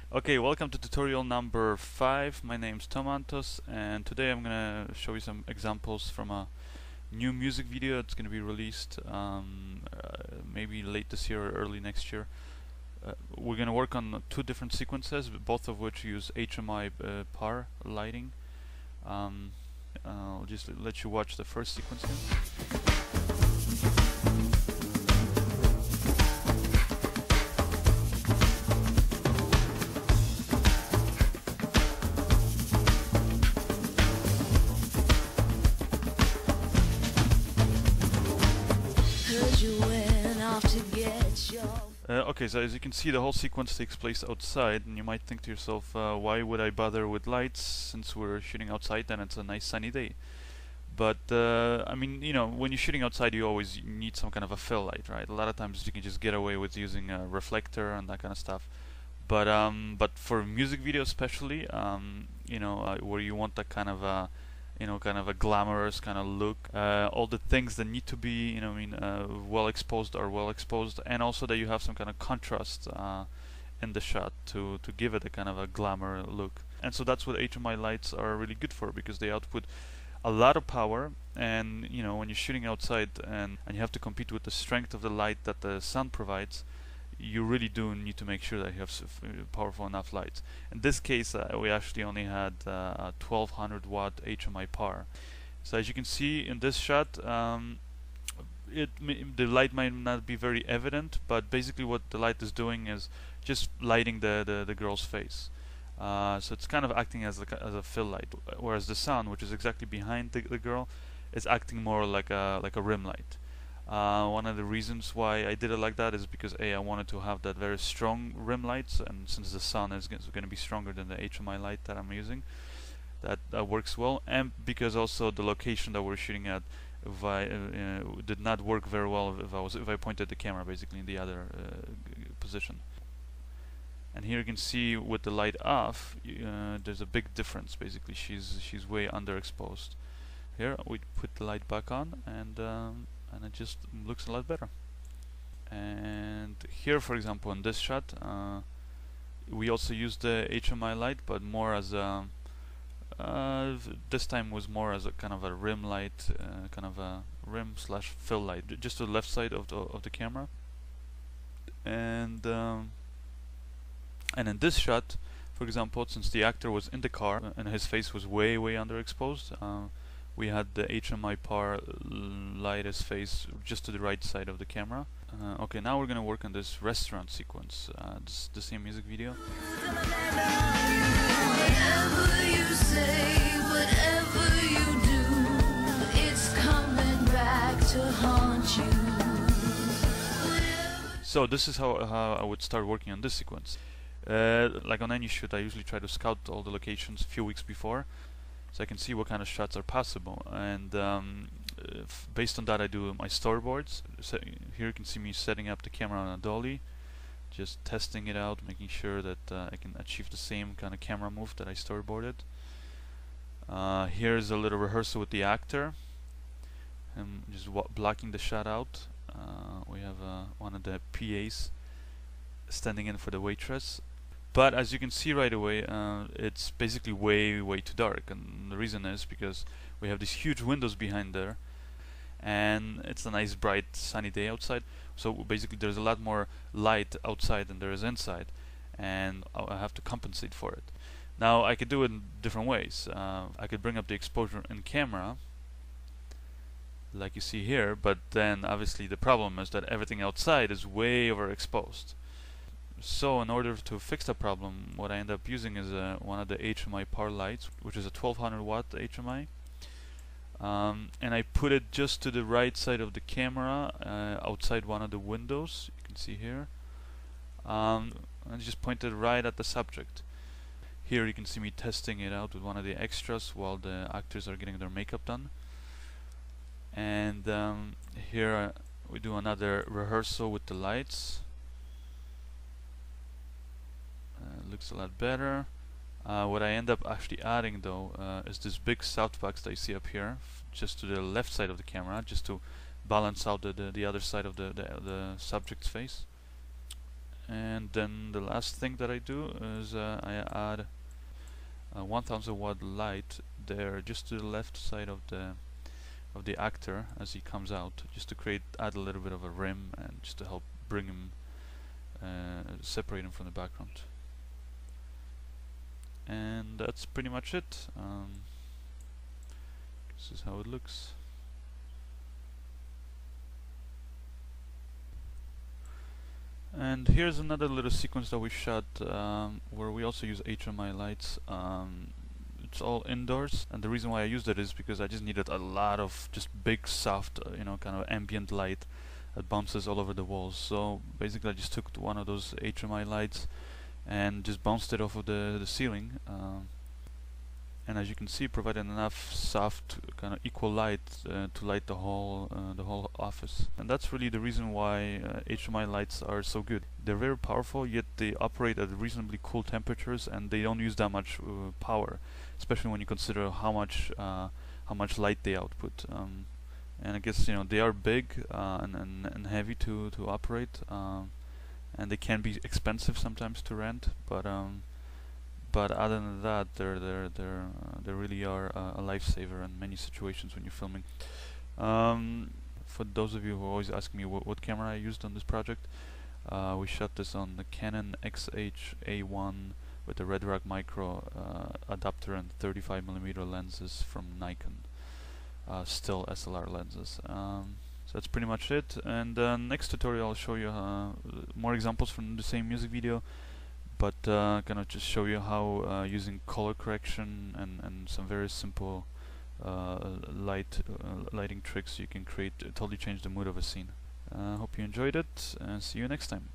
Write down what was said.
Okay, welcome to tutorial number 5. My name's Tomantos, and today I'm gonna show you some examples from a new music video. It's gonna be released maybe late this year or early next year. We're gonna work on two different sequences, both of which use HMI par lighting. I'll just let you watch the first sequence here. Okay, so as you can see, the whole sequence takes place outside, and you might think to yourself, why would I bother with lights since we're shooting outside and it's a nice sunny day? But I mean, you know, when you're shooting outside, you always need some kind of a fill light, right? A lot of times you can just get away with using a reflector and that kind of stuff. But for music video especially, you know, where you want that kind of a kind of a glamorous kind of look. All the things that need to be, you know, well exposed are well exposed, and also that you have some kind of contrast in the shot to give it a kind of a glamour look. And so that's what HMI lights are really good for, because they output a lot of power. And you know, when you're shooting outside and you have to compete with the strength of the light that the sun provides, you really do need to make sure that you have powerful enough lights. In this case, we actually only had a 1200 watt HMI par. So as you can see in this shot, the light might not be very evident, but basically what the light is doing is just lighting the girl's face. So it's kind of acting as a fill light, whereas the sun, which is exactly behind the girl, is acting more like a rim light. One of the reasons why I did it like that is because I wanted to have that very strong rim lights, and since the sun is going to be stronger than the HMI light that I'm using, that works well, and because also the location that we're shooting at did not work very well if I pointed the camera basically in the other position. And here you can see with the light off, there's a big difference. Basically, she's way underexposed. Here we put the light back on, and it just looks a lot better. And here, for example, in this shot, we also used the HMI light, but more as a this time was more as a kind of a rim light, kind of a rim slash fill light, just to the left side of the camera. And in this shot, for example, since the actor was in the car and his face was way underexposed, we had the HMI par light his face just to the right side of the camera. Okay, now we're gonna work on this restaurant sequence. This the same music video. So this is how I would start working on this sequence. Like on any shoot, I usually try to scout all the locations a few weeks before, so I can see what kind of shots are possible, and based on that I do my storyboards. So here you can see me setting up the camera on a dolly, just testing it out, making sure that I can achieve the same kind of camera move that I storyboarded. Here's a little rehearsal with the actor. I'm just blocking the shot out. We have one of the PAs standing in for the waitress. But as you can see right away, it's basically way too dark, and the reason is because we have these huge windows behind there, and it's a nice bright sunny day outside. So basically there's a lot more light outside than there is inside, and I have to compensate for it. Now I could do it in different ways. I could bring up the exposure in camera, like you see here, but then obviously the problem is that everything outside is way overexposed. So in order to fix the problem, what I end up using is one of the HMI par lights, which is a 1200 watt HMI, and I put it just to the right side of the camera, outside one of the windows. You can see here, and just pointed right at the subject. Here you can see me testing it out with one of the extras while the actors are getting their makeup done. And here we do another rehearsal with the lights. Looks a lot better. What I end up actually adding though is this big softbox that you see up here, just to the left side of the camera, just to balance out the other side of the subject's face. And then the last thing that I do is I add a 1000 watt light there just to the left side of the actor as he comes out, just to add a little bit of a rim and just to help bring him separate him from the background. And that's pretty much it. This is how it looks. And here's another little sequence that we shot where we also use HMI lights. It's all indoors, and the reason why I used it is because I just needed a lot of just big, soft, kind of ambient light that bounces all over the walls. So basically I just took one of those HMI lights and just bounced it off of the ceiling. And as you can see, provided enough soft, kind of equal light to light the whole office. And that's really the reason why HMI lights are so good. They're very powerful, yet they operate at reasonably cool temperatures, and they don't use that much power, especially when you consider how much light they output. And I guess they are big and heavy to operate, and they can be expensive sometimes to rent, but other than that, they really are a lifesaver in many situations when you're filming. For those of you who are always asking me what camera I used on this project, we shot this on the Canon XH-A1 with the Red Rock Micro adapter and 35mm lenses from Nikon, still SLR lenses. So that's pretty much it. And next tutorial I'll show you more examples from the same music video, but gonna just show you how using color correction and some very simple lighting tricks you can totally change the mood of a scene. Hope you enjoyed it, and see you next time.